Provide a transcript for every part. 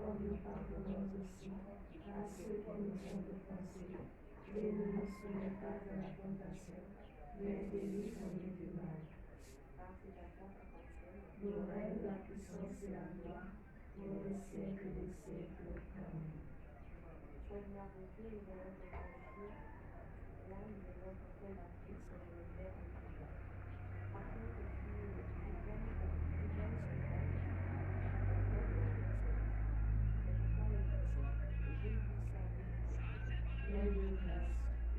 Comme nous pardonnons aussi à ceux qui nous ont offensés, et ne nous soumets pas à la tentation, mais délivre-nous du mal. Nous règne la puissance et la gloire pour les siècles des siècles. Amen. Seigneur Jésus, nous allons te confier, là nous allons porter la Christ sur le Père et le Père. Afin que tu viennes sur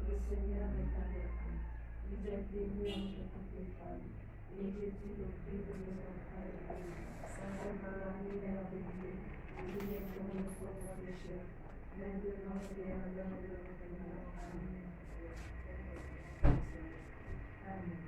le Seigneur est avec vous. Vous êtes bénie entre toutes les femmes, et Jésus, le fruit de vos entrailles, est béni. Sainte Marie, Mère de Dieu, priez pour nous pauvres pécheurs, maintenant et à l'heure de notre mort. Amen. Amen.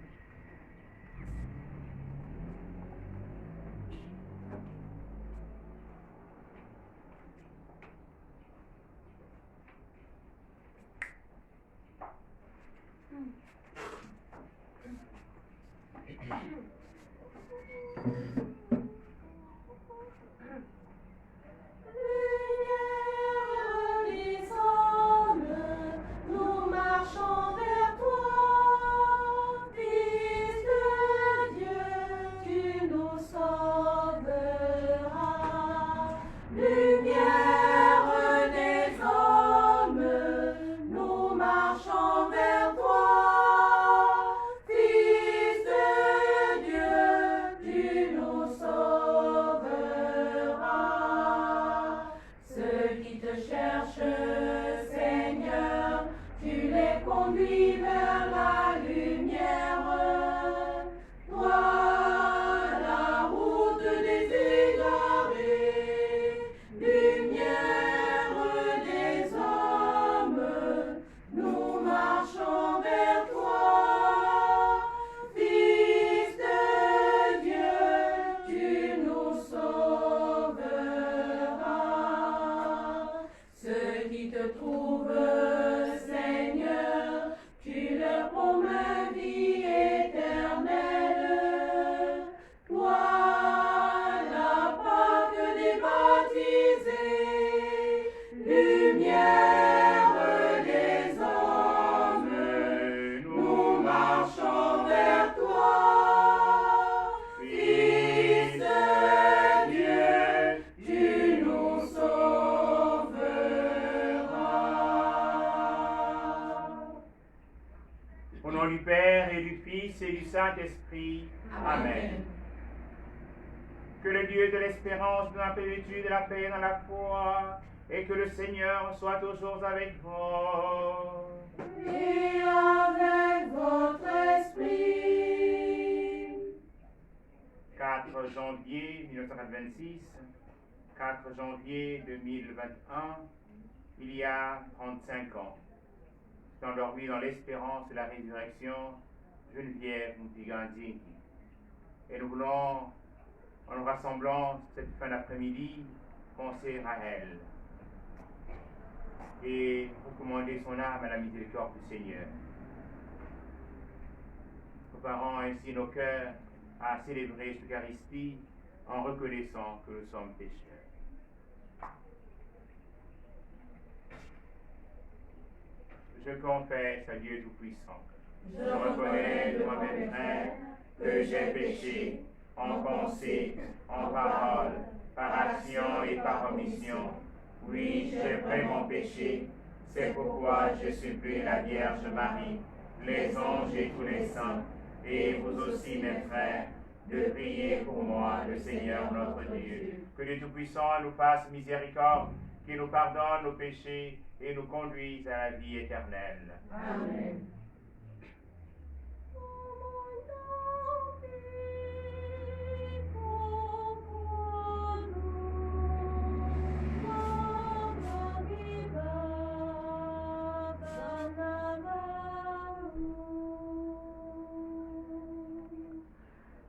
Au nom du Père et du Fils et du Saint-Esprit. Amen. Que le Dieu de l'espérance, de la plénitude, de la paix dans la foi, et que le Seigneur soit toujours avec vous. Et avec votre esprit. 4 janvier 1926, 4 janvier 2021, il y a 35 ans. Endormi dans l'espérance de la résurrection, Geneviève Moutigandini. Et nous voulons, en nous rassemblant cette fin d'après-midi, penser à elle et recommander son âme à la miséricorde du Seigneur. Préparant ainsi nos cœurs à célébrer cette Eucharistie en reconnaissant que nous sommes pécheurs. Je confesse à Dieu Tout-Puissant. Je reconnais de moi-même, frère, que j'ai péché en pensée, en parole, par action et par omission. Oui, j'ai vraiment péché. C'est pourquoi je supplie la Vierge Marie, les anges et tous les saints, et vous aussi, mes frères, de prier pour moi, le Seigneur notre Dieu. Que Dieu Tout-Puissant nous fasse miséricorde, qu'il nous pardonne nos péchés et nous conduise à la vie éternelle. Amen.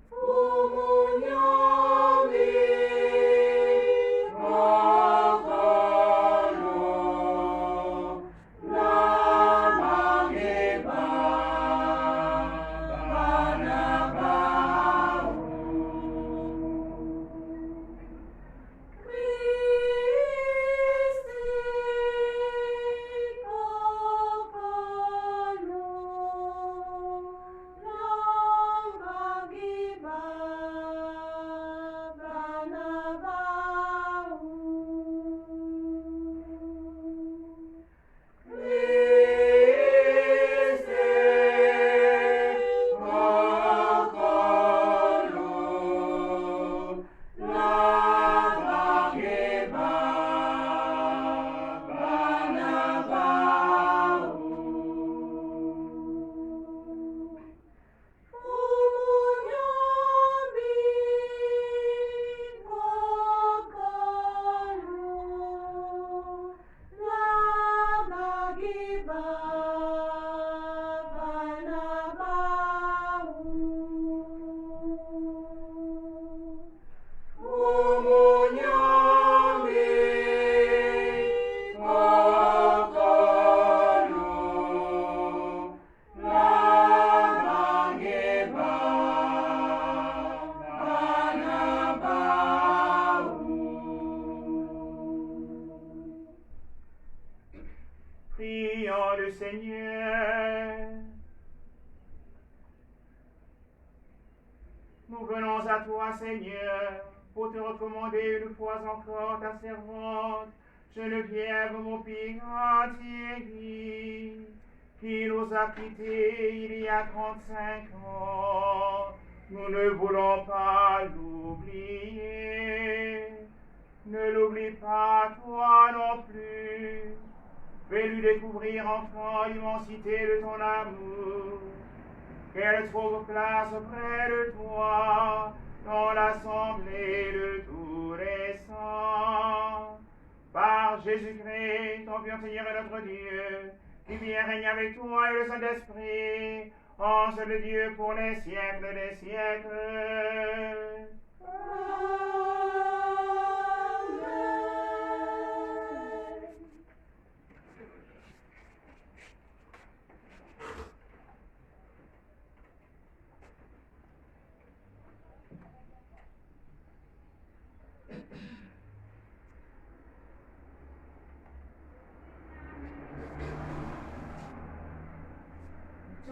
Comunion, Prions le Seigneur. Nous venons à toi, Seigneur, pour te recommander une fois encore ta servante, Geneviève Maupirantier, qui nous a quittés il y a 35 ans. Nous ne voulons pas l'oublier. Ne l'oublie pas, toi non plus. Fais-lui découvrir enfin l'immensité de ton amour. Qu'elle trouve place auprès de toi, dans l'assemblée de tous les saints. Par Jésus-Christ, ton pur Seigneur et notre Dieu, qui vient régner avec toi et le Saint-Esprit, en seul Dieu pour les siècles des siècles.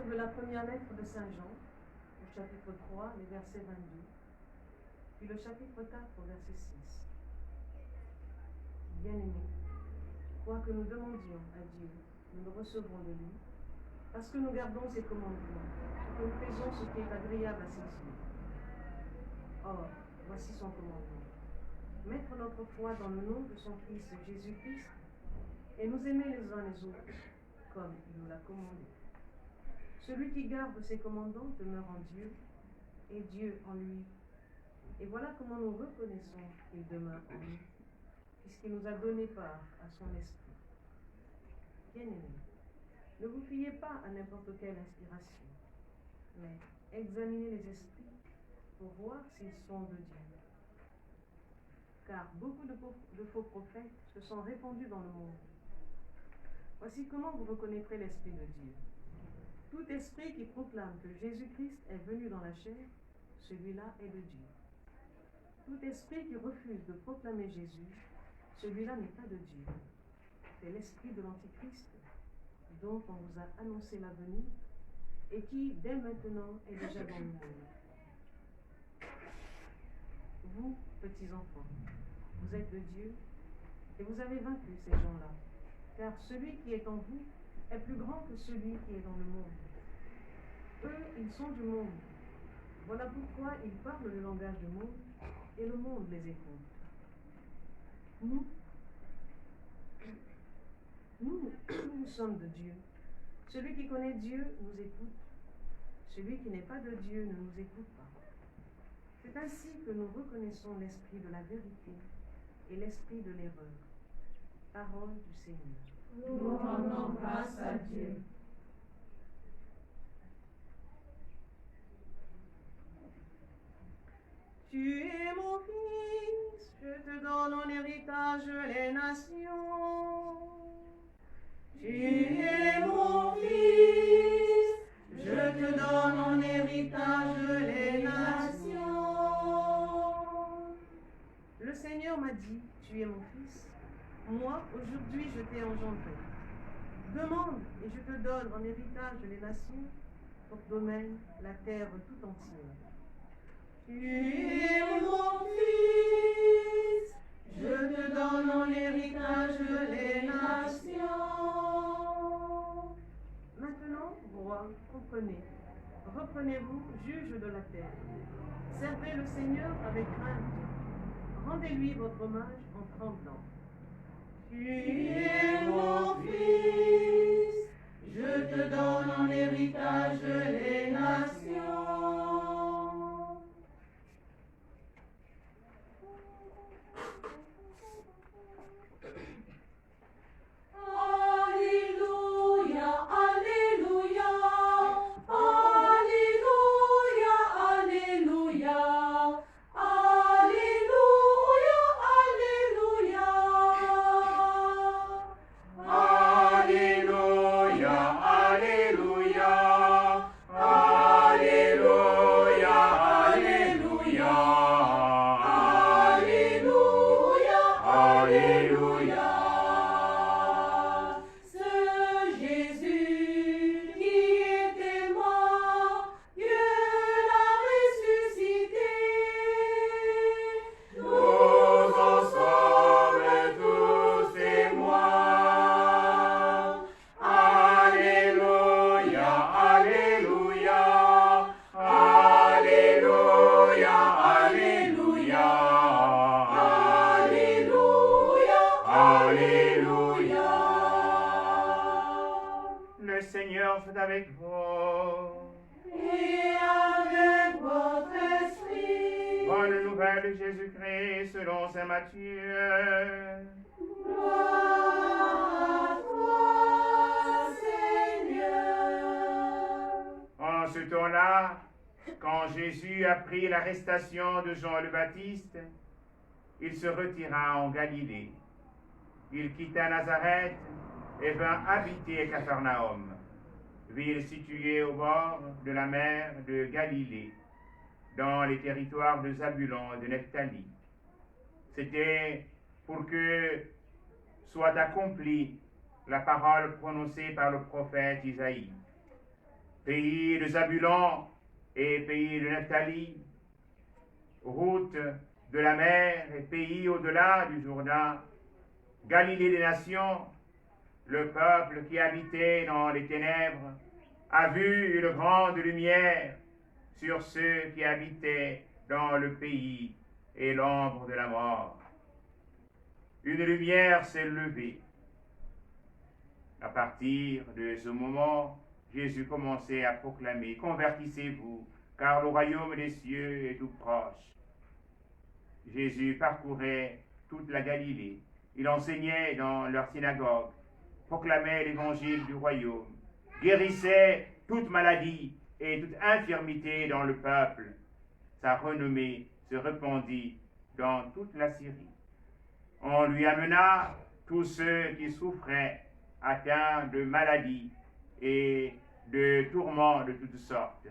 De la première lettre de Saint Jean, au chapitre 3, les versets 22, puis le chapitre 4, au verset 6. Bien-aimés, quoi que nous demandions à Dieu, nous le recevrons de lui, parce que nous gardons ses commandements, que nous faisons ce qui est agréable à ses yeux. Or, voici son commandement: mettre notre foi dans le nom de son Fils Jésus-Christ et nous aimer les uns les autres, comme il nous l'a commandé. Celui qui garde ses commandements demeure en Dieu, et Dieu en lui. Et voilà comment nous reconnaissons qu'il demeure en nous, puisqu'il nous a donné part à son esprit. Bien-aimés, ne vous fiez pas à n'importe quelle inspiration, mais examinez les esprits pour voir s'ils sont de Dieu. Car beaucoup de faux prophètes se sont répandus dans le monde. Voici comment vous reconnaîtrez l'Esprit de Dieu. Tout esprit qui proclame que Jésus-Christ est venu dans la chair, celui-là est de Dieu. Tout esprit qui refuse de proclamer Jésus, celui-là n'est pas de Dieu. C'est l'esprit de l'Antichrist, dont on vous a annoncé la venue et qui, dès maintenant, est déjà dans le monde. Vous, petits enfants, vous êtes de Dieu et vous avez vaincu ces gens-là, car celui qui est en vous est plus grand que celui qui est dans le monde. Eux, ils sont du monde. Voilà pourquoi ils parlent le langage du monde et le monde les écoute. Nous sommes de Dieu. Celui qui connaît Dieu nous écoute. Celui qui n'est pas de Dieu ne nous écoute pas. C'est ainsi que nous reconnaissons l'esprit de la vérité et l'esprit de l'erreur. Parole du Seigneur. Nous rendons grâce à Dieu. Tu es mon fils, je te donne en héritage les nations. Tu es mon fils, je te donne en héritage les nations. Le Seigneur m'a dit, tu es mon fils. Moi, aujourd'hui, je t'ai engendré. Demande et je te donne en héritage les nations, pour domaine la terre tout entière. Tu es mon fils, je te donne en héritage les nations. Maintenant, roi, comprenez. Reprenez-vous, juge de la terre. Servez le Seigneur avec crainte. Rendez-lui votre hommage en tremblant. Tu es mon fils, je te donne en héritage les nations. Alléluia, Alléluia, Alléluia, Alléluia, Alléluia, Alléluia. Alléluia, Alléluia, Alléluia, Alléluia, Alléluia, Alléluia. Ce Seigneur soit avec vous. Et avec votre esprit. Bonne nouvelle de Jésus-Christ selon saint Matthieu. Gloire à toi, Seigneur. En ce temps-là, quand Jésus apprit l'arrestation de Jean le Baptiste, il se retira en Galilée. Il quitta Nazareth et vint habiter à Capharnaüm, ville située au bord de la mer de Galilée, dans les territoires de Zabulon et de Nephtali. C'était pour que soit accomplie la parole prononcée par le prophète Isaïe. Pays de Zabulon et pays de Nephtali, route de la mer et pays au-delà du Jourdain, Galilée des nations, le peuple qui habitait dans les ténèbres a vu une grande lumière sur ceux qui habitaient dans le pays et l'ombre de la mort. Une lumière s'est levée. À partir de ce moment, Jésus commençait à proclamer « Convertissez-vous, car le royaume des cieux est tout proche. » Jésus parcourait toute la Galilée. Il enseignait dans leur synagogue, proclamait l'évangile du royaume, guérissait toute maladie et toute infirmité dans le peuple. Sa renommée se répandit dans toute la Syrie. On lui amena tous ceux qui souffraient, atteints de maladies et de tourments de toutes sortes,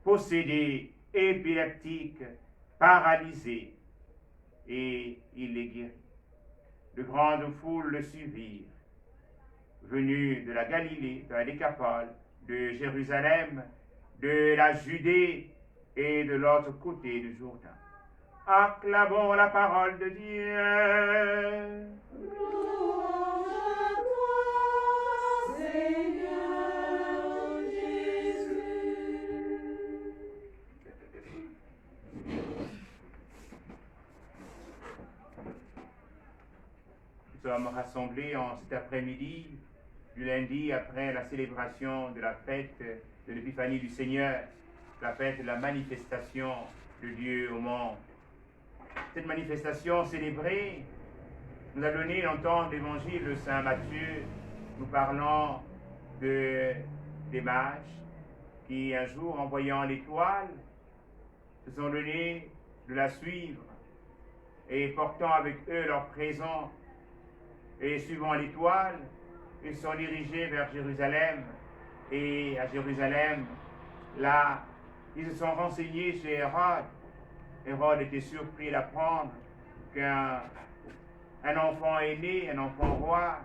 possédés, épileptiques, paralysés, et il les guérit. De grandes foules le suivirent, venus de la Galilée, de la Décapole, de Jérusalem, de la Judée et de l'autre côté du Jourdain. Acclamons la parole de Dieu. Louange à toi, Seigneur Jésus. Nous sommes rassemblés en cet après-midi, du lundi après la célébration de la fête de l'Épiphanie du Seigneur, la fête de la manifestation de Dieu au monde. Cette manifestation célébrée nous a donné d'entendre l'évangile de saint Matthieu. Nous parlons des mages qui, un jour, en voyant l'étoile, se sont donnés de la suivre et portant avec eux leur présent et suivant l'étoile, ils sont dirigés vers Jérusalem. Et à Jérusalem, là, ils se sont renseignés chez Hérode. Hérode était surpris d'apprendre qu'un enfant est né, un enfant roi,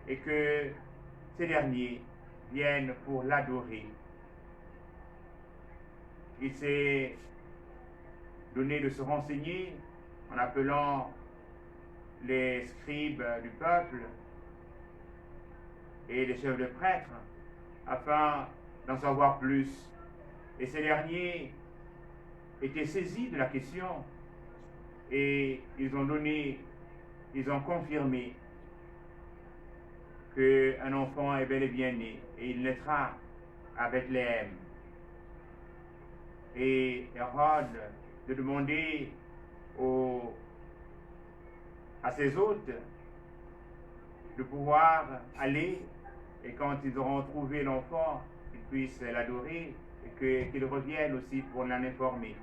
et que ces derniers viennent pour l'adorer. Il s'est donné de se renseigner en appelant les scribes du peuple et les chefs de prêtres afin d'en savoir plus. Et ces derniers étaient saisis de la question et ils ont confirmé qu'un enfant est bel et bien né et il naîtra à Bethléem. Et Hérode de demander à ses hôtes de pouvoir aller et quand ils auront trouvé l'enfant, qu'ils puissent l'adorer et qu'ils reviennent aussi pour l'en informer.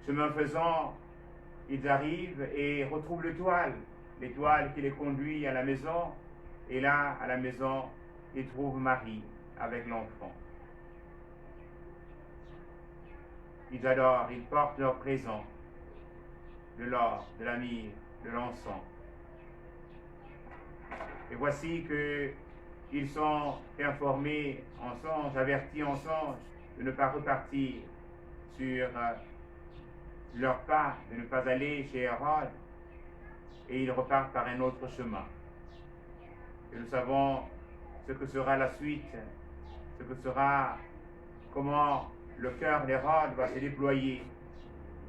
Chemin faisant, ils arrivent et retrouvent l'étoile qui les conduit à la maison. Et là, à la maison, ils trouvent Marie avec l'enfant. Ils adorent, ils portent leur présent, de l'or, de la myrrhe, de l'encens. Et voici qu'ils sont informés en songe, avertis en songe de ne pas repartir sur leur pas, de ne pas aller chez Hérode, et ils repartent par un autre chemin. Et nous savons ce que sera la suite, ce que sera, comment le cœur d'Hérode va se déployer.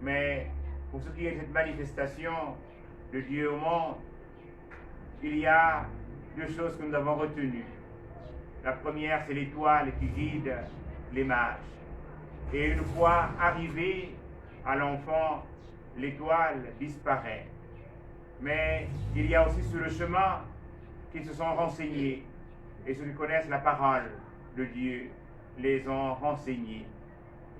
Mais pour ce qui est de cette manifestation de Dieu au monde, il y a deux choses que nous avons retenues. La première, c'est l'étoile qui guide les mages. Et une fois arrivé à l'enfant, l'étoile disparaît. Mais il y a aussi sur le chemin qui se sont renseignés et ceux qui connaissent la parole de Dieu les ont renseignés.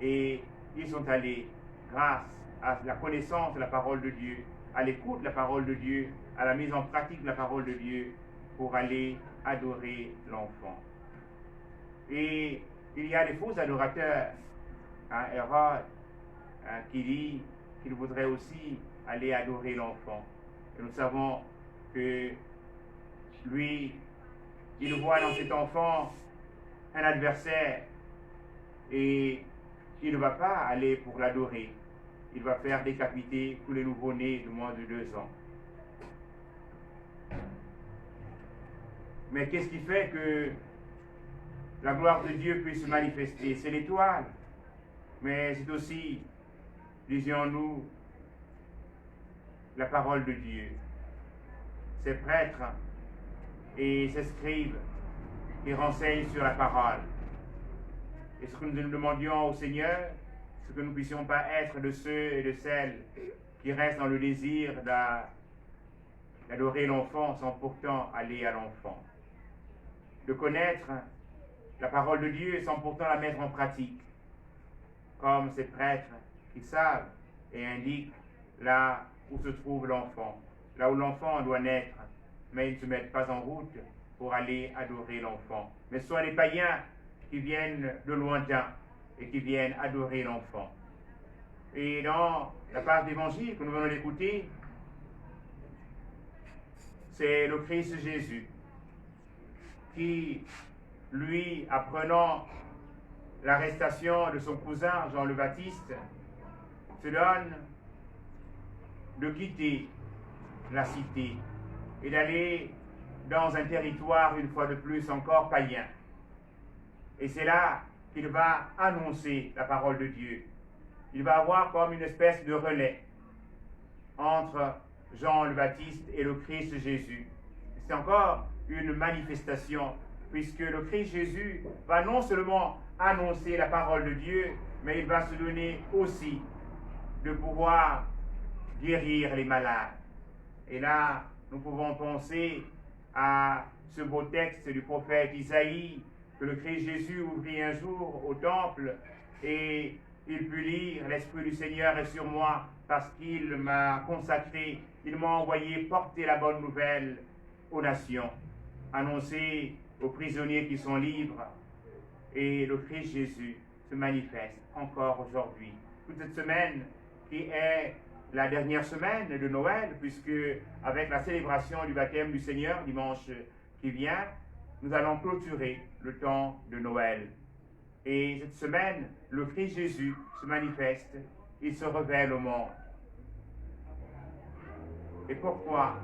Et ils sont allés, grâce à la connaissance de la parole de Dieu, à l'écoute de la parole de Dieu, à la mise en pratique de la parole de Dieu, pour aller adorer l'enfant. Et il y a des faux adorateurs. Hérode qui dit qu'il voudrait aussi aller adorer l'enfant. Et nous savons que lui, il voit dans cet enfant un adversaire et il ne va pas aller pour l'adorer. Il va faire décapiter tous les nouveau-nés de moins de 2 ans. Mais qu'est-ce qui fait que la gloire de Dieu puisse se manifester? C'est l'étoile. Mais c'est aussi, disions-nous, la parole de Dieu. Ces prêtres et ces scribes qui renseignent sur la parole. Et ce que nous demandions au Seigneur, c'est que nous ne puissions pas être de ceux et de celles qui restent dans le désir d'adorer l'enfant sans pourtant aller à l'enfant. De connaître la parole de Dieu sans pourtant la mettre en pratique. Comme ces prêtres qui savent et indiquent là où se trouve l'enfant, là où l'enfant doit naître, mais ils ne se mettent pas en route pour aller adorer l'enfant. Mais ce sont les païens qui viennent de lointain et qui viennent adorer l'enfant. Et dans la part d'évangile que nous venons d'écouter, c'est le Christ Jésus qui, lui, apprenant l'arrestation de son cousin Jean le Baptiste, se donne de quitter la cité et d'aller dans un territoire une fois de plus encore païen. Et c'est là qu'il va annoncer la parole de Dieu. Il va avoir comme une espèce de relais entre Jean le Baptiste et le Christ Jésus. C'est encore une manifestation, puisque le Christ Jésus va non seulement annoncer la parole de Dieu, mais il va se donner aussi de pouvoir guérir les malades. Et là, nous pouvons penser à ce beau texte du prophète Isaïe, que le Christ Jésus ouvrit un jour au temple et il put lire « L'Esprit du Seigneur est sur moi parce qu'il m'a consacré, il m'a envoyé porter la bonne nouvelle aux nations, annoncer aux prisonniers qui sont libres. » Et le Christ Jésus se manifeste encore aujourd'hui. Toute cette semaine qui est la dernière semaine de Noël, puisque avec la célébration du baptême du Seigneur, dimanche qui vient, nous allons clôturer le temps de Noël. Et cette semaine, le Christ Jésus se manifeste, il se révèle au monde. Et pourquoi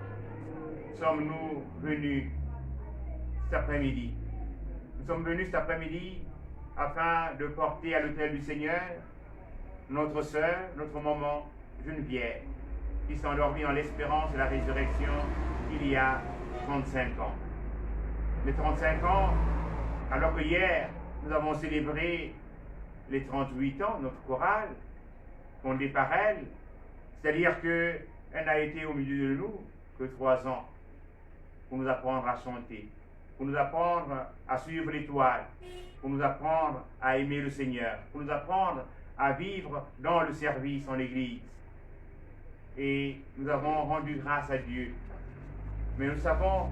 sommes-nous venus cet après-midi? Nous sommes venus cet après-midi afin de porter à l'autel du Seigneur notre sœur, notre maman Geneviève, qui s'est endormie dans l'espérance de la résurrection il y a 35 ans. Les 35 ans, alors que hier, nous avons célébré les 38 ans de notre chorale, fondée par elle, c'est-à-dire qu'elle n'a été au milieu de nous que 3 ans pour nous apprendre à chanter, pour nous apprendre à suivre l'étoile, pour nous apprendre à aimer le Seigneur, pour nous apprendre à vivre dans le service en Église. Et nous avons rendu grâce à Dieu. Mais nous savons,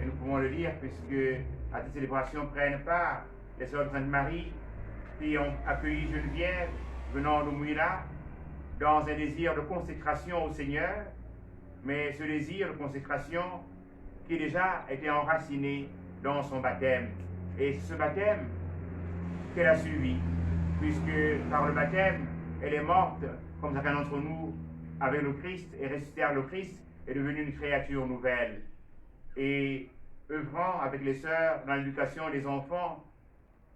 et nous pouvons le dire, puisque à cette célébration prennent part les sœurs de Sainte-Marie qui ont accueilli Geneviève venant de Mouila dans un désir de consécration au Seigneur, mais ce désir de consécration qui déjà était enraciné dans son baptême. Et ce baptême qu'elle a suivi, puisque par le baptême, elle est morte, comme chacun d'entre nous, avec le Christ, et ressuscitée avec le Christ, est devenue une créature nouvelle. Et œuvrant avec les sœurs dans l'éducation des enfants,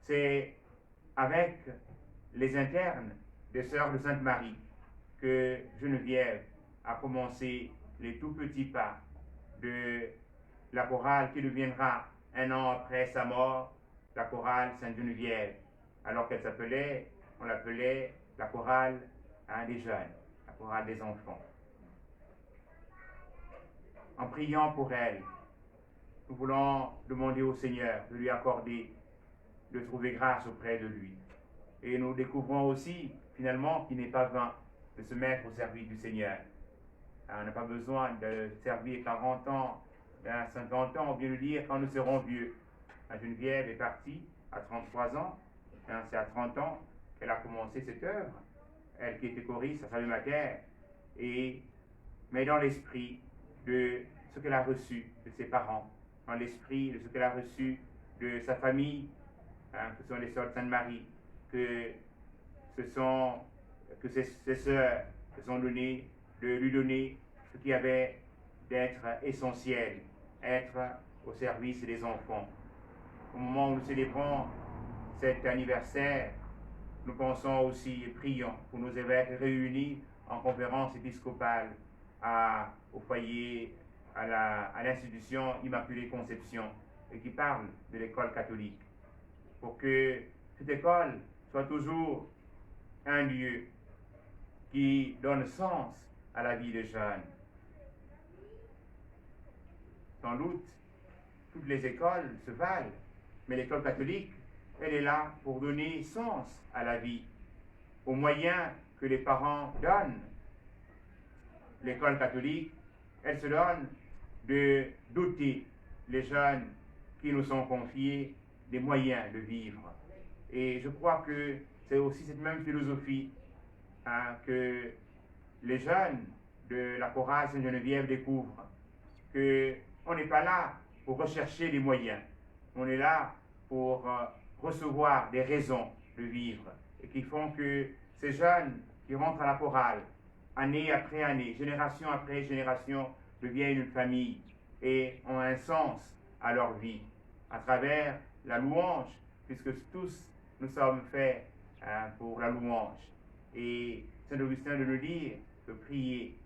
c'est avec les internes des sœurs de Sainte-Marie que Geneviève a commencé les tout petits pas de la chorale qui deviendra un an après sa mort, la chorale Sainte-Geneviève, alors qu'elle s'appelait, on l'appelait la chorale des jeunes, la chorale des enfants. En priant pour elle, nous voulons demander au Seigneur de lui accorder, de trouver grâce auprès de lui. Et nous découvrons aussi, finalement, qu'il n'est pas vain de se mettre au service du Seigneur. On n'a pas besoin de servir 40 ans, 50 ans, ou bien de dire quand nous serons vieux. Geneviève est partie à 33 ans, c'est à 30 ans qu'elle a commencé cette œuvre. Elle qui était choriste à Saint-Macaire, mais dans l'esprit de ce qu'elle a reçu de ses parents, dans l'esprit de ce qu'elle a reçu de sa famille, que sont les sœurs de Sainte-Marie, que ses sœurs se sont données, de lui donner ce qui avait d'être essentiel, être au service des enfants. Au moment où nous célébrons cet anniversaire, nous pensons aussi et prions pour nos évêques réunis en conférence épiscopale au foyer, à l'institution Immaculée Conception, et qui parlent de l'école catholique, pour que cette école soit toujours un lieu qui donne sens à la vie des jeunes. Sans doute, toutes les écoles se valent, mais l'école catholique, elle est là pour donner sens à la vie, aux moyens que les parents donnent. L'école catholique, elle se donne de doter les jeunes qui nous sont confiés des moyens de vivre. Et je crois que c'est aussi cette même philosophie que les jeunes de la chorale Sainte-Geneviève découvrent, qu'on n'est pas là pour rechercher des moyens, on est là pour recevoir des raisons de vivre, et qui font que ces jeunes qui rentrent à la chorale, année après année, génération après génération, deviennent une famille et ont un sens à leur vie, à travers la louange, puisque tous nous sommes faits pour la louange. Et Saint Augustin de nous dire que prier,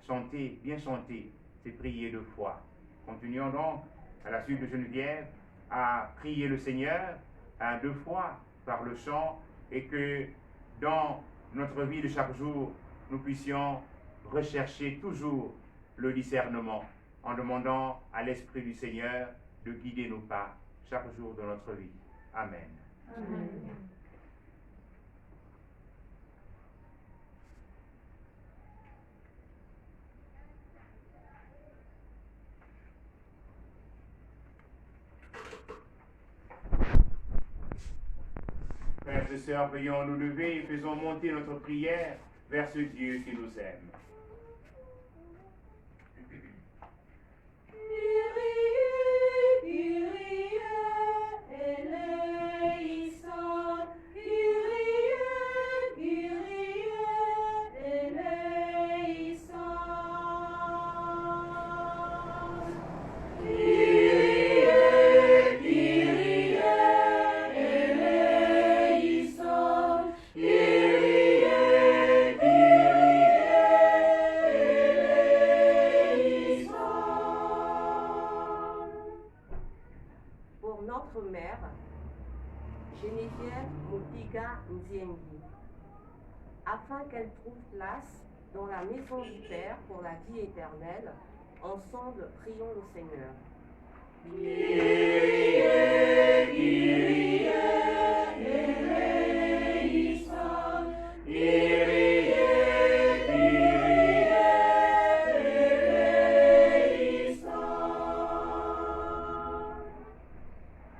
chanter, bien chanter, c'est prier de foi. Continuons donc, à la suite de Geneviève, à prier le Seigneur deux fois par le chant, et que dans notre vie de chaque jour, nous puissions rechercher toujours le discernement en demandant à l'Esprit du Seigneur de guider nos pas chaque jour de notre vie. Amen. Amen. Frères et sœurs, veuillons nous lever et faisons monter notre prière vers ce Dieu qui nous aime. Afin qu'elle trouve place dans la maison du Père pour la vie éternelle, ensemble prions le Seigneur.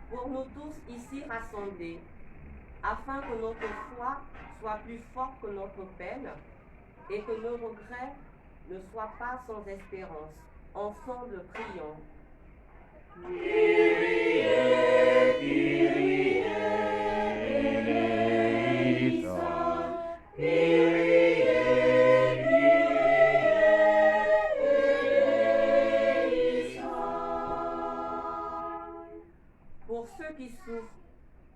Pour nous tous ici rassemblés, afin que notre foi soit plus forte que notre peine et que nos regrets ne soient pas sans espérance. Ensemble, prions. Pour ceux qui souffrent,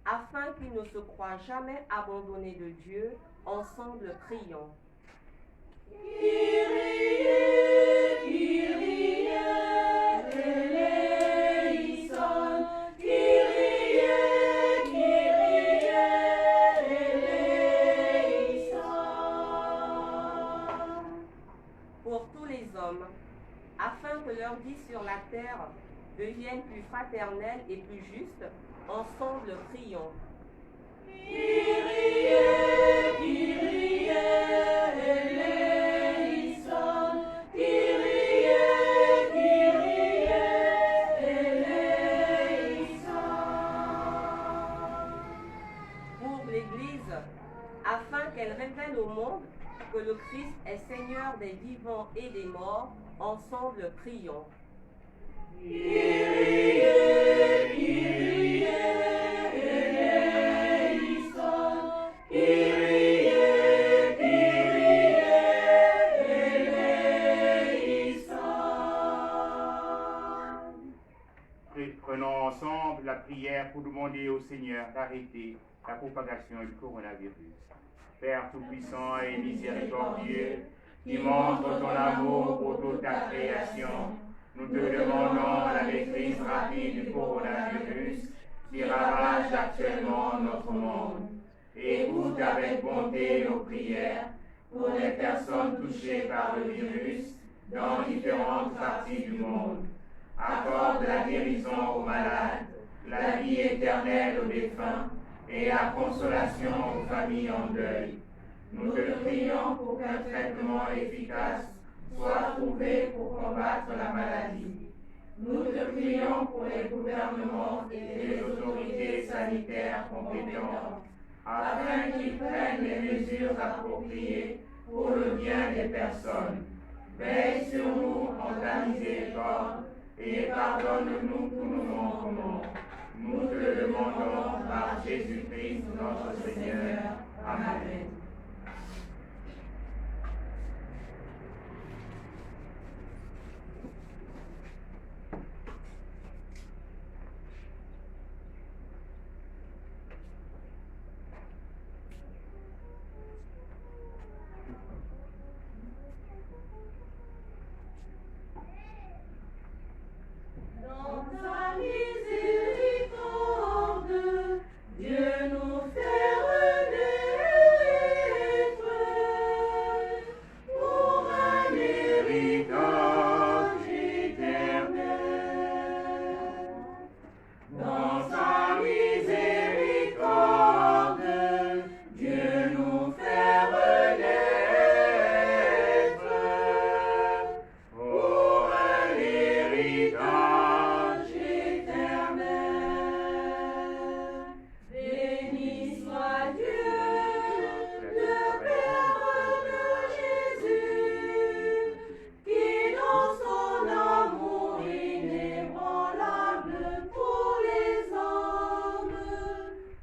afin qu'ils ne se croient jamais abandonnés de Dieu, ensemble prions. Kyrie, Kyrie, eleison. pour tous les hommes, afin que leur vie sur la terre devienne plus fraternelle et plus juste. Ensemble, prions. Kyrie, Kyrie, eleison. Kyrie, Kyrie, eleison. Pour l'Église, afin qu'elle révèle au monde que le Christ est Seigneur des vivants et des morts, ensemble prions. Kyrie, Kyrie, eleison. Kyrie, Kyrie, eleison. Prenons ensemble la prière pour demander au Seigneur d'arrêter la propagation du coronavirus. Père Tout-Puissant et miséricordieux, qui montre ton amour pour toute ta création, nous te demandons la maîtrise rapide du coronavirus qui ravage actuellement notre monde. Écoute avec bonté nos prières pour les personnes touchées par le virus dans différentes parties du monde. Accorde la guérison aux malades, la vie éternelle aux défunts et la consolation aux familles en deuil. Nous te prions pour qu'un traitement efficace soit trouvé pour combattre la maladie. Nous te prions pour les gouvernements et les autorités sanitaires compétentes, afin qu'ils prennent les mesures appropriées pour le bien des personnes. Veille sur nous en ta miséricorde et pardonne-nous tous nos manquements. Nous te le demandons par Jésus-Christ notre Seigneur. Amen. Dans ta miséricorde, Dieu nous fait renaître pour un héritage éternel. Dans sa miséricorde, Dieu nous fait renaître pour un héritage éternel. Béni soit Dieu, le Père de Jésus, qui dans son amour inébranlable pour les hommes,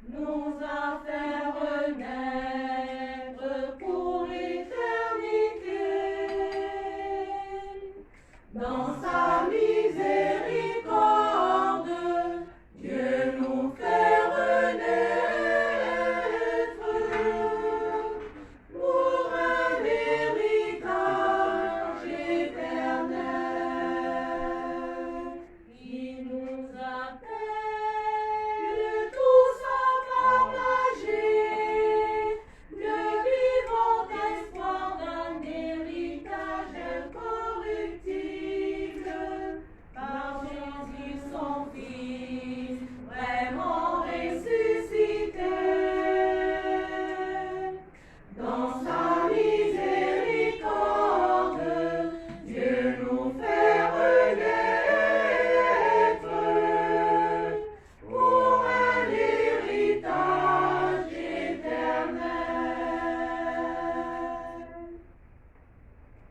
nous a fait renaître pour l'éternité. Dans sa miséricorde, Dieu nous fait renaître pour un héritage éternel. Il nous appelle tous à partager le vivant espoir d'un héritage incorruptible par Jésus son Fils, vraiment ressuscité. Dans sa miséricorde, Dieu nous fait renaître pour un héritage éternel.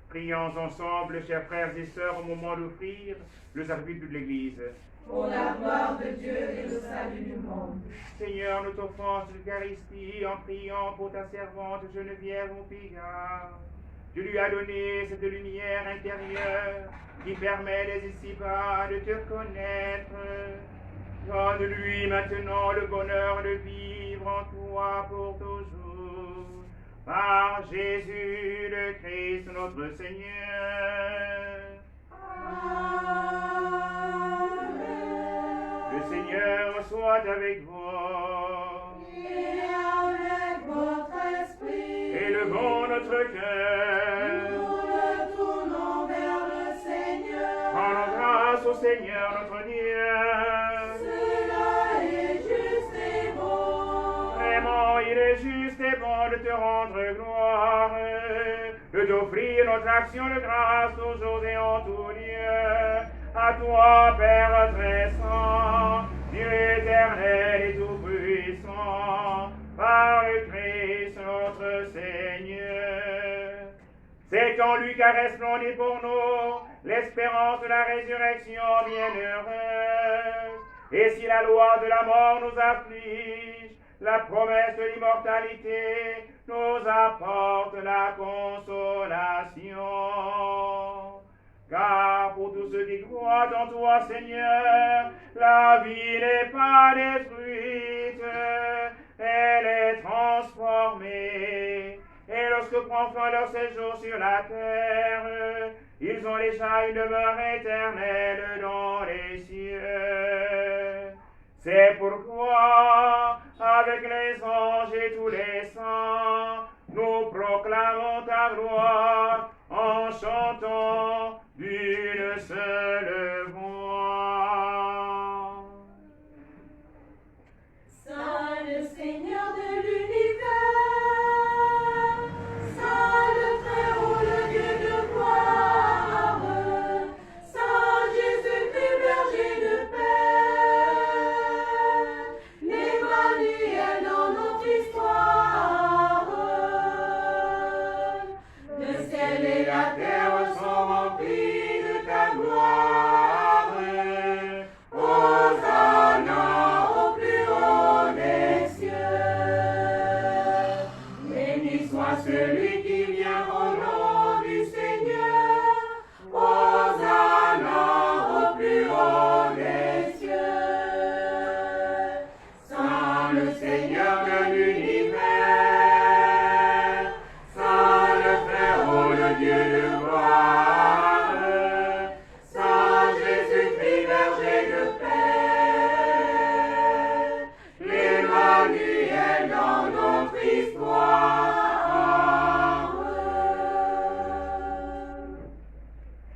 Prions ensemble, chers frères et sœurs, au moment d'offrir le sacrifice de l'Église. Pour la gloire de Dieu et le salut du monde. Seigneur, nous t'offrons l'Eucharistie en priant pour ta servante Geneviève Montpillard. Tu lui as donné cette lumière intérieure qui permet les ici-bas de te connaître. Donne-lui maintenant le bonheur de vivre en toi pour toujours. Par Jésus le Christ notre Seigneur. Le Seigneur soit avec vous. Et avec votre esprit, Élevons notre cœur. nous le tournons Seigneur notre Dieu. Cela est juste et bon. Vraiment, il est juste et bon de te rendre gloire, de t'offrir notre action de grâce toujours et en tout lieu. À toi, Père très saint, Dieu éternel et tout-puissant, par le Christ notre Seigneur. C'est en lui qu'a resplendi pour nous l'espérance de la résurrection bienheureuse. Et si la loi de la mort nous afflige, la promesse de l'immortalité nous apporte la consolation. Car pour tous ceux qui croient en toi, Seigneur, la vie n'est pas détruite, elle est transformée. Et lorsque prend fin leur séjour sur la terre, ils ont déjà une demeure éternelle dans les cieux. C'est pourquoi, avec les anges et tous les saints, nous proclamons ta gloire en chantant d'une seule voix. Saint le Seigneur de l'univers, Saint le Très-Haut, le Dieu de gloire, Saint Jésus-Christ, berger de paix, l'Emmanuel dans notre histoire. Le ciel et la terre sont remplis de ta gloire. Hosanna au plus haut des cieux. Béni soit celui qui vient au nom du Seigneur. Hosanna au plus haut des cieux. Saint le Seigneur de l'univers, Saint le Très-Haut, le Dieu de gloire, Saint Jésus-Christ, berger de paix, l'Emmanuel dans notre histoire.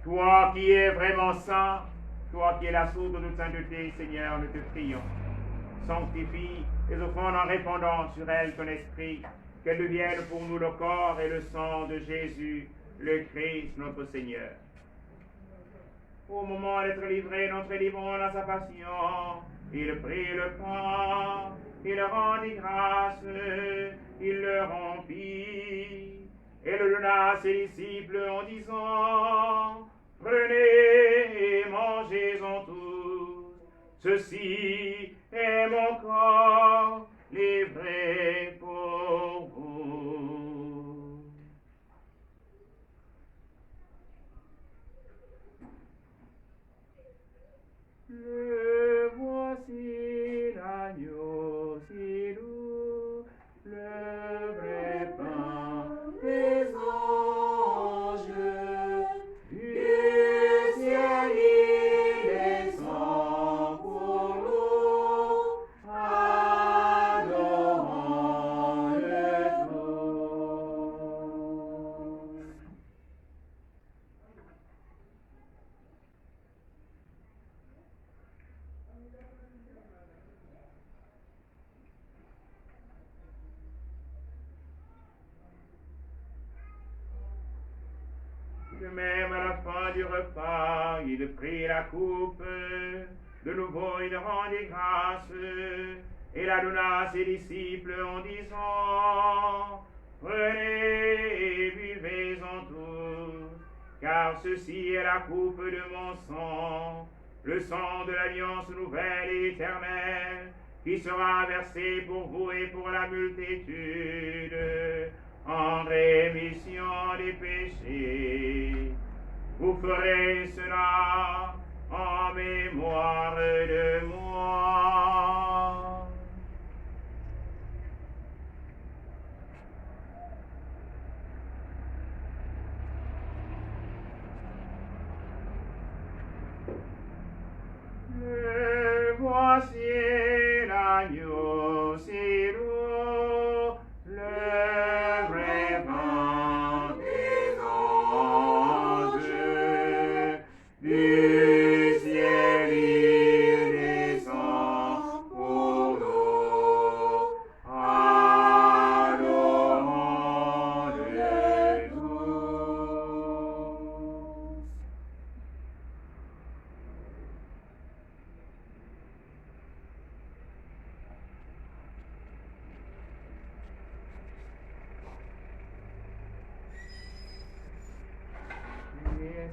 Toi qui es vraiment saint, toi qui es la source de toute sainteté, Seigneur, nous te prions. Sanctifie les offrandes en répandant sur elles ton esprit, qu'elles deviennent pour nous le corps et le sang de Jésus, le Christ, notre Seigneur. Au moment d'être livré, notre livrant à sa passion, il prit le pain, il rendit grâce, il le rompit, et le donna à ses disciples en disant, prenez et mangez-en tous, ceci est mon corps livré pour vous. Le voici l'agneau si doux, le vrai pain des anges. Du ciel il descend pour nous, adorons-le tous. De même, à la fin du repas, il prit la coupe. De nouveau, il rendit grâce et la donna à ses disciples en disant, prenez et buvez-en tous, car ceci est la coupe de mon sang, le sang de l'alliance nouvelle et éternelle, qui sera versé pour vous et pour la multitude, en rémission des péchés. Vous ferez cela en mémoire de moi. Voici l'agneau si doux, le vrai vent des anges, du ciel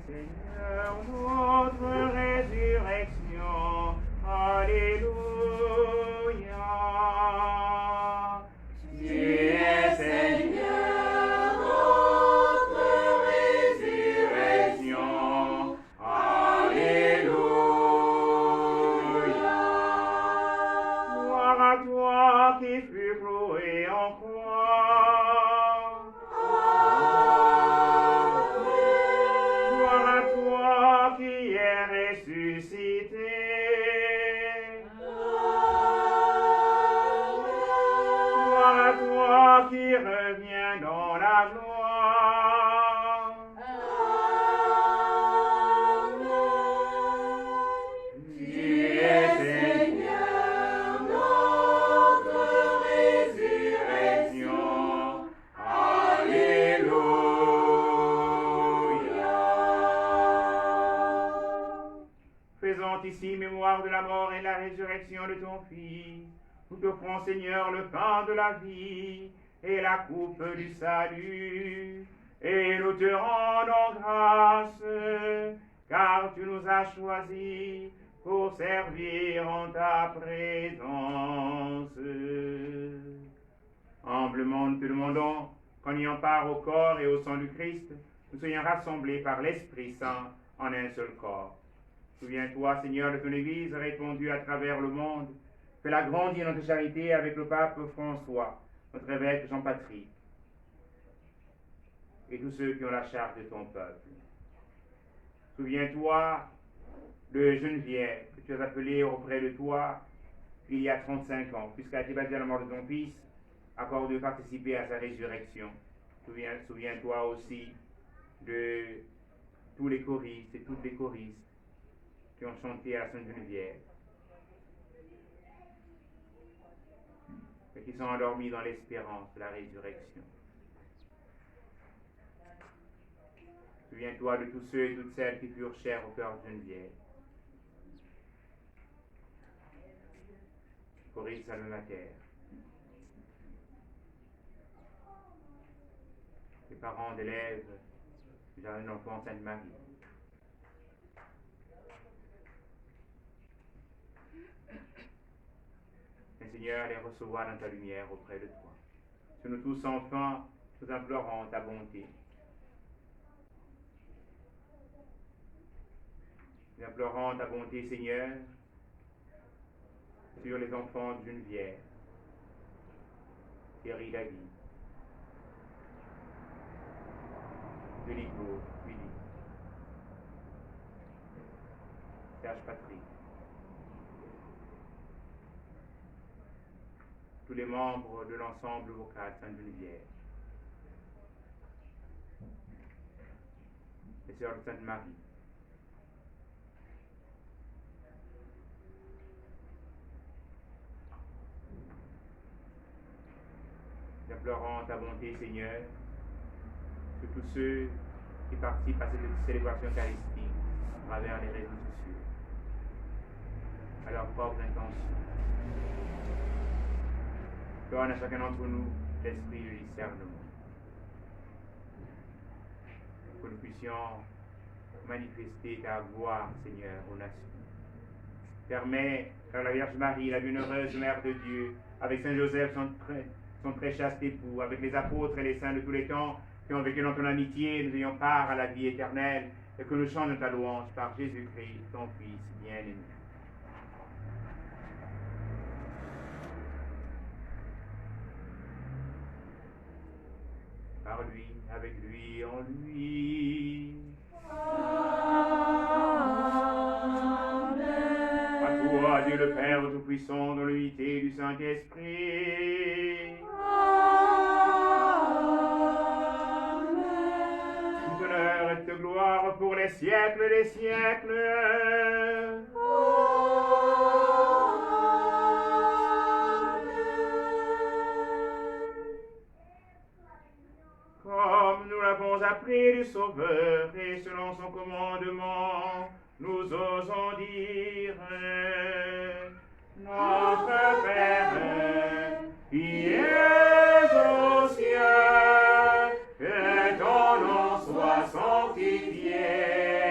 Seigneur, notre résurrection. Alléluia. Tu es Seigneur, notre résurrection. Alléluia. Gloire à toi qui fus cloué en croix. Gloire à toi qui es ressuscité. Gloire à toi qui reviens dans la gloire. Tu es Seigneur, notre résurrection. Alléluia. Faisant ici mémoire de la mort et de la résurrection de ton Fils, nous t'offrons, Seigneur, le pain de la vie et la coupe du salut, et nous te rendons grâce, car tu nous as choisis pour servir en ta présence. Humblement, nous te demandons qu'en ayant part au corps et au sang du Christ, nous soyons rassemblés par l'Esprit Saint en un seul corps. Souviens-toi, Seigneur, de ton Église répandue à travers le monde. Fais-la grandir dans ta charité avec le pape François, notre évêque Jean-Patrick, et tous ceux qui ont la charge de ton peuple. Souviens-toi de Geneviève, que tu as appelée auprès de toi il y a 35 ans, puisqu'elle a été baptisée à la mort de ton Fils, accorde de participer à sa résurrection. Souviens-toi aussi de tous les choristes et toutes les choristes qui ont chanté à la Sainte Geneviève, et qui sont endormis dans l'espérance de la résurrection. Souviens-toi de tous ceux et toutes celles qui furent chers au cœur de Geneviève. Coris Salve Mater. Les parents d'élèves du jardin d'enfants Sainte-Marie. Et Seigneur, les recevoir dans ta lumière auprès de toi. Sur nous tous enfants, nous implorons ta bonté. Nous implorons ta bonté, Seigneur, sur les enfants de Geneviève, Thierry David, de Ligo, Willy, Serge Patrick, tous les membres de l'ensemble vocal Sainte-Geneviève, les sœurs de Sainte-Marie, nous implorons ta bonté, Seigneur, sur tous ceux qui participent à cette célébration eucharistique à travers les réseaux sociaux, à leurs propres intentions. Donne à chacun d'entre nous l'esprit de discernement, que nous puissions manifester ta gloire, Seigneur, aux nations. Permets, car la Vierge Marie, la bienheureuse Mère de Dieu, avec Saint Joseph, son très chaste époux, avec les apôtres et les saints de tous les temps qui ont vécu dans ton amitié, nous ayons part à la vie éternelle, et que nous chantions ta louange par Jésus-Christ, ton Fils bien-aimé. Par lui, avec lui, en lui. Amen. À toi, Dieu le Père Tout-Puissant, dans l'unité du Saint-Esprit. Toute honneur et toute gloire pour les siècles des siècles. Comme nous l'avons appris du Sauveur et selon son commandement, nous osons dire: Notre Père, qui es aux cieux, que ton nom soit sanctifié,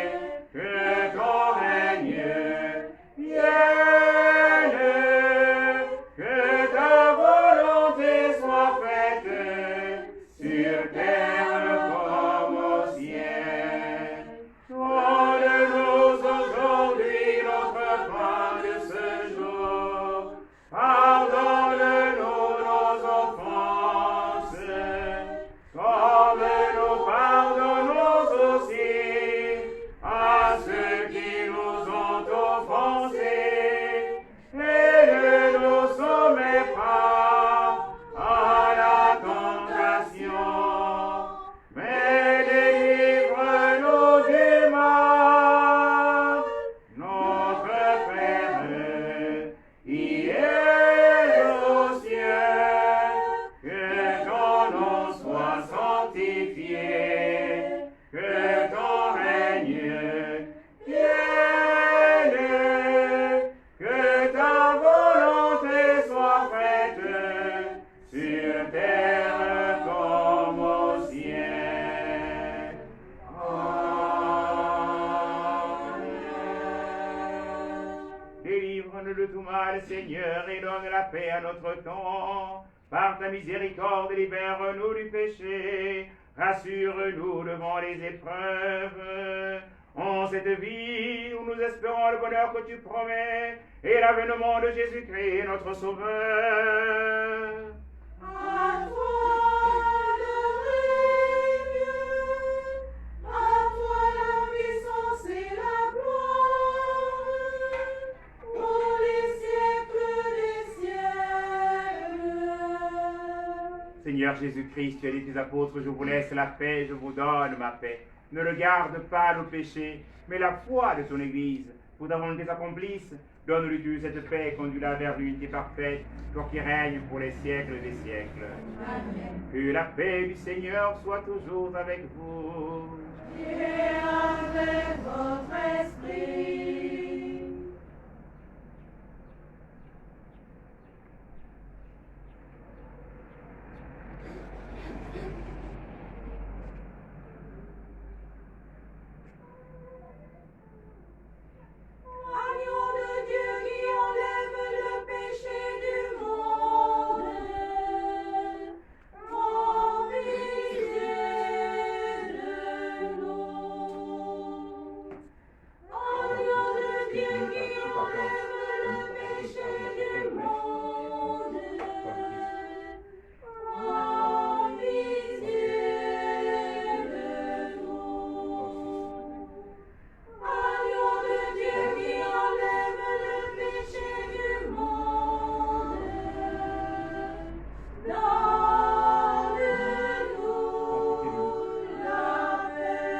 tout mal, Seigneur, et donne la paix à notre temps. Par ta miséricorde, libère-nous du péché, rassure-nous devant les épreuves. En cette vie où nous espérons le bonheur que tu promets et l'avènement de Jésus-Christ, notre Sauveur. À toi le règne, à toi la puissance et la gloire, pour les siècles des siècles. Seigneur Jésus-Christ, tu as dit à tes apôtres, je vous laisse la paix, je vous donne ma paix. Ne regarde pas nos péchés, mais la foi de ton Église. Pour ta volonté s'accomplisse, donne-lui cette paix et conduis-la vers l'unité parfaite, toi qui règnes pour les siècles des siècles. Amen. Que la paix du Seigneur soit toujours avec vous. Et avec votre esprit. Agneau de Dieu qui enlève le péché du monde, prends pitié de nous. Agneau de Dieu qui enlève le péché du monde, prends pitié de nous. Agneau de Dieu qui enlève le péché du monde, donne-nous la paix.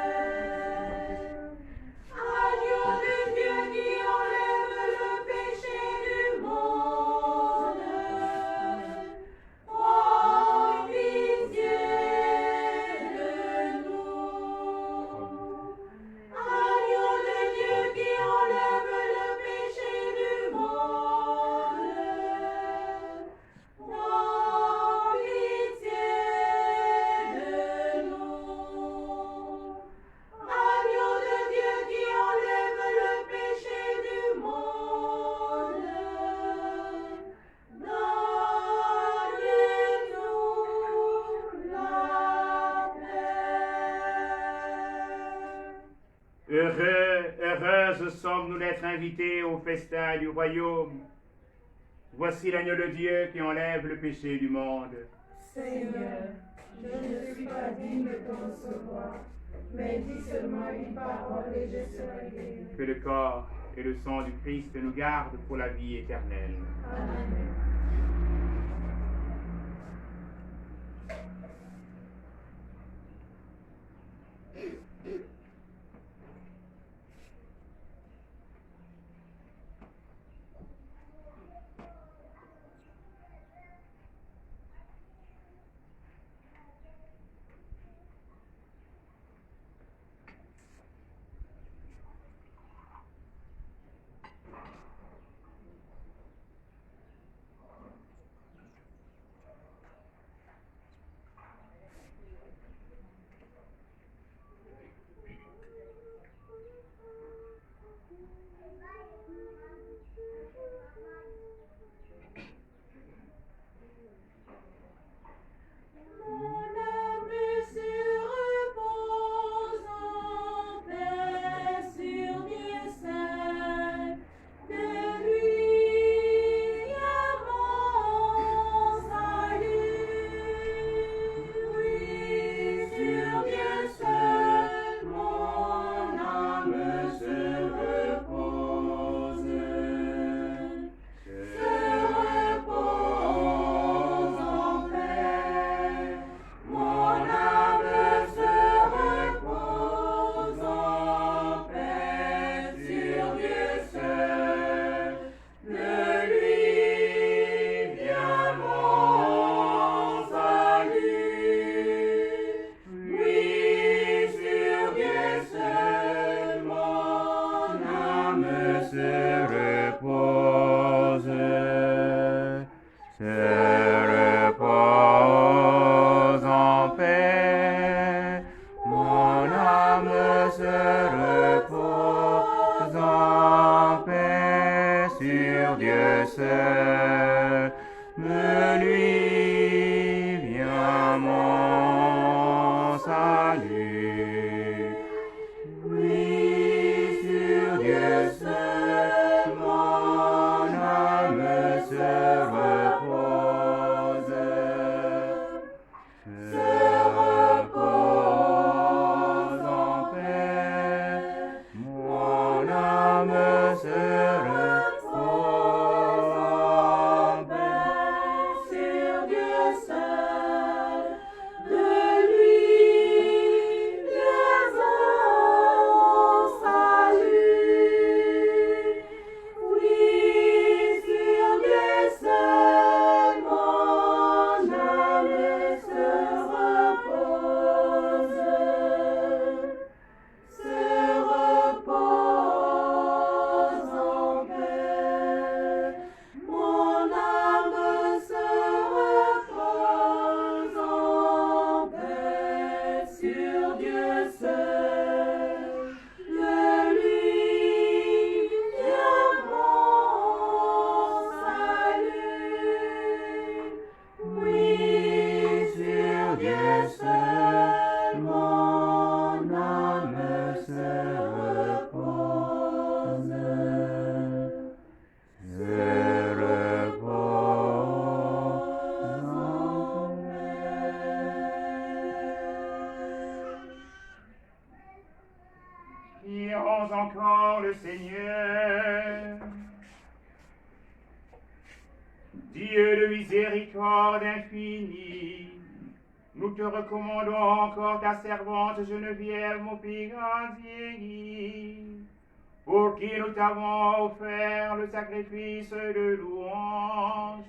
Agneau de Dieu qui enlève le péché du monde, prends pitié de nous. Agneau de Dieu qui enlève le péché du monde, prends pitié de nous. Agneau de Dieu qui enlève le péché du monde, donne-nous la paix. Heureuses sommes-nous d'être invités au festin du royaume. Voici l'agneau de Dieu qui enlève le péché du monde. Seigneur, je ne suis pas digne de te recevoir, mais dis seulement une parole et je serai guéri. Que le corps et le sang du Christ nous gardent pour la vie éternelle. Amen. Prions encore le Seigneur. Dieu de miséricorde infinie, nous te recommandons encore ta servante Geneviève Maupigandier, pour qui nous t'avons offert le sacrifice de louange.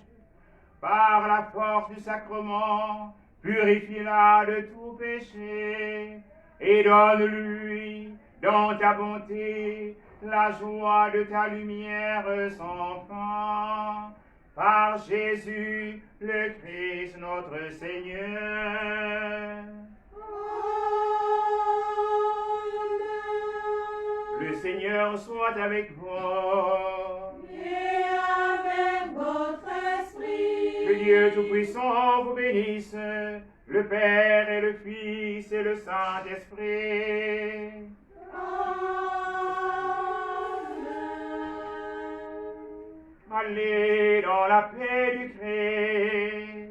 Par la force du sacrement, purifie-la de tout péché et donne-lui, dans ta bonté, la joie de ta lumière sans fin. Par Jésus le Christ notre Seigneur. Le Seigneur soit avec vous. Et avec votre esprit. Que Dieu Tout-Puissant vous bénisse, le Père et le Fils et le Saint-Esprit. Allez dans la paix du Christ.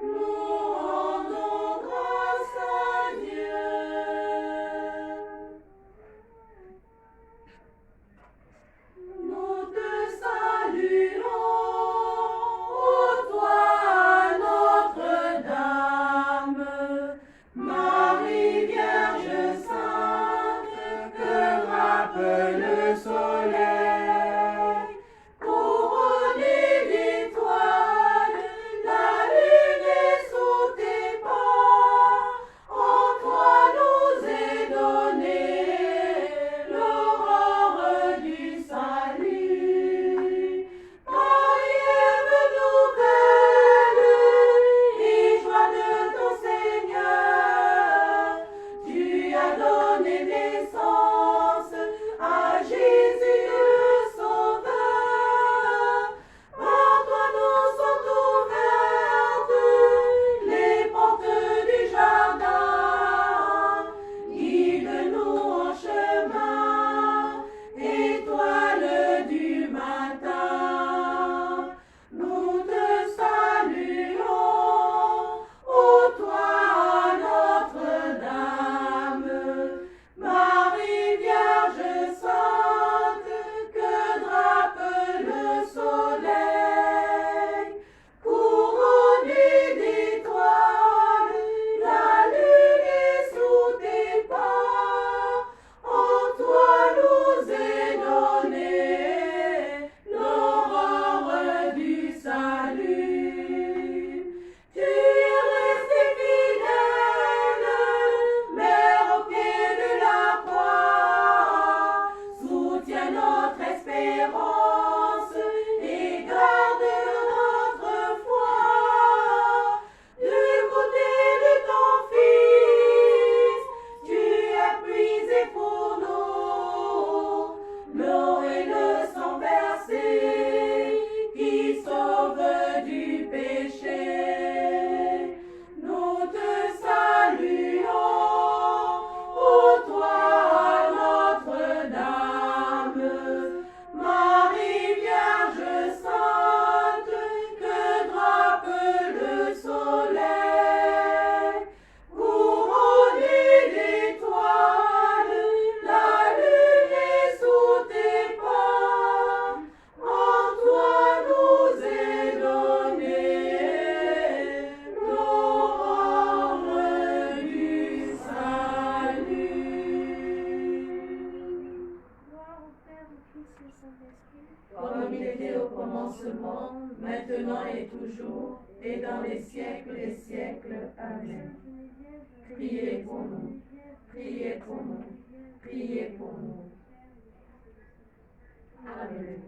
Nous rendons grâce à Dieu. Nous te saluons, ô toi, Notre-Dame, Marie Vierge Sainte, que frappe le soleil. Couronnée d'étoiles, la lune est sous tes pas. En toi nous est donnée l'aurore du salut. Païenne nouvelle et joie de ton Seigneur, tu as donné naissance à Jésus le Sauveur. Par toi nous sont ouvertes les portes du jardin. Guide-nous en chemin, étoile du matin. Nous te saluons, ô toi, Notre-Dame, Marie Vierge Sainte, que drape le soleil. Couronnée d'étoiles, la lune est sous tes pas. En toi nous est donnée l'aurore du salut. Tu es restée fidèle, Mère au pied de la croix. Soutiens notre espérance et garde notre foi. Du côté de ton Fils, tu as puisé pour nous l'eau et le sang versé qui sauve du péché. Nous te saluons, ô toi, Notre-Dame, Marie Vierge Sainte, que drape le soleil. Couronnée d'étoiles, la lune est sous tes pas. En toi nous est donnée l'aurore du salut. Gloire au Père, au Fils et au Saint-Esprit. Comme il était au commencement, maintenant et toujours, et dans les siècles des siècles. Amen. Priez pour nous, priez pour nous, priez pour nous. Amen.